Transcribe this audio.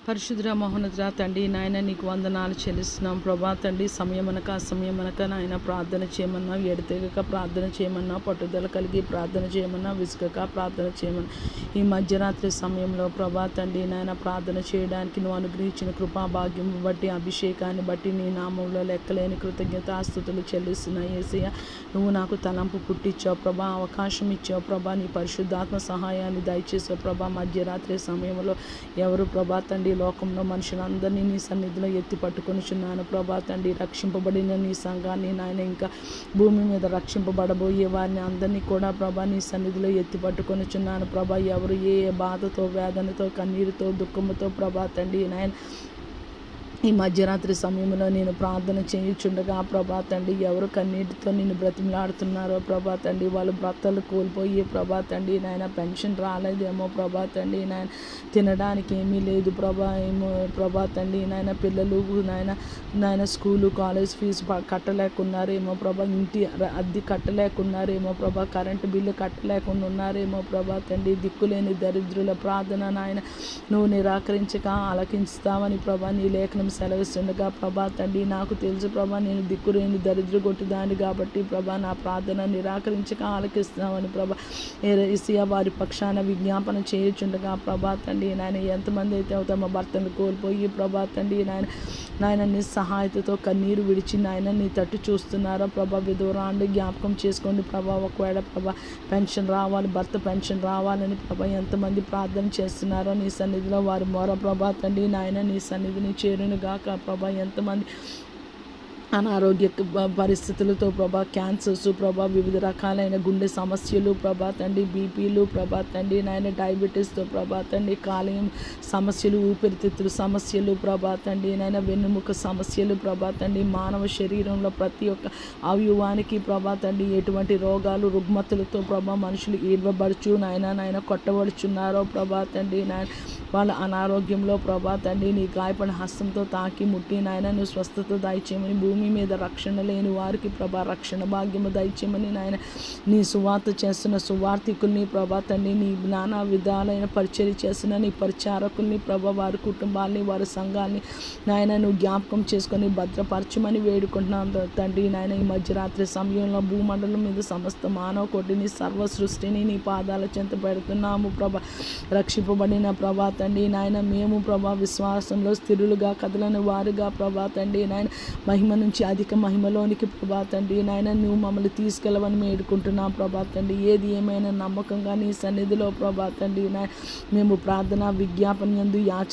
పరిశుద్ర మహోన్నతుడా తండ్రి నాయన నీకు వందనాలు చెల్లిస్తున్నాం ప్రభా తండ్రి సమయమనక నాయన ప్రార్థన చేయమన్నా ఎడతెగక ప్రార్థన చేయమన్నా పట్టుదల కలిగి ప్రార్థన చేయమన్నా విసుగక ప్రార్థన చేయమన్నా ఈ మధ్యరాత్రి సమయంలో ప్రభా తండ్రి నాయన ప్రార్థన చేయడానికి నువ్వు అనుగ్రహించిన కృపా భాగ్యం బట్టి అభిషేకాన్ని బట్టి నీ నామంలో లెక్కలేని కృతజ్ఞతాస్తుతులు చెల్లిస్తున్నా యేసయ్య. నువ్వు నాకు తలంపు పుట్టించావు ప్రభా, అవకాశం ఇచ్చావు ప్రభా, నీ పరిశుద్ధాత్మ సహాయాన్ని దయచేసావు ప్రభా. మధ్యరాత్రి సమయంలో ఎవరు ప్రభా తండ్రి లోకంలో మనుషులందరినీ నీ సన్నిధిలో ఎత్తి పట్టుకొనిచున్నాను ప్రభా తండ్రి. రక్షింపబడిన నీ సంఘాన్ని నాయన, ఇంకా భూమి మీద రక్షింపబడబోయే వారిని అందరినీ కూడా ప్రభా నీ సన్నిధిలో ఎత్తి పట్టుకొనిచున్నాను ప్రభా. ఎవరు ఏ బాధతో, వేదనతో, కన్నీరుతో, దుఃఖముతో ప్రభా తండ్రి నాయన ఈ మధ్యరాత్రి సమయంలో నేను ప్రార్థన చేయుచుండగా ప్రభా తండ్రి ఎవరు కన్నీటితో నేను బ్రతిమలాడుతున్నారో ప్రభా తండ్రి, వాళ్ళు భర్తలు కోల్పోయి ప్రభా తండ్రి నాయన పెన్షన్ రాలేదేమో ప్రభా తండ్రి నాయన, తినడానికి ఏమీ లేదు ప్రభా ఏమో ప్రభా తండ్రి నాయన, పిల్లలు నాయన స్కూలు కాలేజ్ ఫీజు కట్టలేకున్నారేమో ప్రభా, ఇంటి అద్దె కట్టలేకున్నారేమో ప్రభా, కరెంటు బిల్లు కట్టలేకుండా ఉన్నారేమో ప్రభా తండ్రి. దిక్కులేని దరిద్రుల ప్రార్థన నాయన నువ్వు నిరాకరించక ఆలకిస్తావని ప్రభా నీ లేఖనం సెలవిస్తుండగా ప్రభా తండ్రి నాకు తెలుసు ప్రభా, నేను దిక్కులేని దరిద్ర కొట్టుదాన్ని కాబట్టి ప్రభా నా ప్రార్థన నిరాకరించక ఆలకిస్తున్నామని ప్రభా ఏసయ్య వారి పక్షాన విజ్ఞాపన చేయుచుండగా ప్రభా తండ్రి నాయన, ఎంతమంది అయితే తమ భర్తను కోల్పోయి ప్రభా తండ్రి నాయన నీ సహాయతతో కన్నీరు విడిచి నాయన నీ తట్టు చూస్తున్నారో ప్రభా, విధురాండి జ్ఞాపకం చేసుకోండి ప్రభా. ఒకవేళ ప్రభా పెన్షన్ రావాలి, భర్త పెన్షన్ రావాలని ప్రభా ఎంతమంది ప్రార్థన చేస్తున్నారో నీ సన్నిధిలో వారి మొర ప్రభా తండ్రి నాయన నీ సన్నిధిని చేరును గాక ప్రభా. ఎంతమంది అనారోగ్య పరిస్థితులతో ప్రభా, క్యాన్సర్స్ ప్రభా, వివిధ రకాలైన గుండె సమస్యలు ప్రభా తండ్రి, బీపీలు ప్రభా తండ్రి నాయన, డయాబెటీస్తో ప్రభా తండ్రి, కాలేయం సమస్యలు, ఊపిరితిత్తుల సమస్యలు ప్రభా తండ్రి నాయన, వెన్నుముక సమస్యలు ప్రభా తండ్రి, మానవ శరీరంలో ప్రతి ఒక్క అవయవానికి ప్రభా తండ్రి ఎటువంటి రోగాలు రుగ్మతులతో ప్రభా మనుషులు ఈడ్వబడుచు నాయన కొట్టబడుచున్నారో ప్రభా తండ్రి నాయన, వాళ్ళ అనారోగ్యంలో ప్రభా తండ్రి నీ గాయపడిన హస్తంతో తాకి ముట్టి నాయన నువ్వు స్వస్థత దయచేయమని, భూమి మీద రక్షణ లేని వారికి ప్రభా రక్షణ భాగ్యము దయచేయమని నాయన, నీ సువార్త చేస్తున్న సువార్థికుల్ని ప్రభా తండ్రి, నీ నానా విధాలైన పరిచర్య చేస్తున్న నీ పరిచారకుల్ని ప్రభా, వారి కుటుంబాలని వారి సంఘాన్ని నాయన నువ్వు జ్ఞాపకం చేసుకొని భద్రపరచమని వేడుకుంటున్నాం తండ్రి నాయన. ఈ మధ్యరాత్రి సమయంలో భూమండలం మీద సమస్త మానవ కోటిని సర్వ సృష్టిని నీ పాదాల చెంత పెడుతున్నాము ప్రభా. రక్షింపబడిన ప్రభా తండ్రి నాయన, మేము ప్రభా విశ్వాసంలో స్థిరులుగా కదలని వారుగా ప్రభా తండ్రి నాయన, మహిమ నుంచి అధిక మహిమలోనికి ప్రభా తండ్రి నాయన నువ్వు మమ్మల్ని తీసుకెళ్ళవని వేడుకుంటున్నాం ప్రభా తండ్రి. ఏది ఏమైనా నమ్మకంగా నీ సన్నిధిలో ప్రభా తండ్రి నాయన మేము ప్రార్థన విజ్ఞాపన యందు యాచన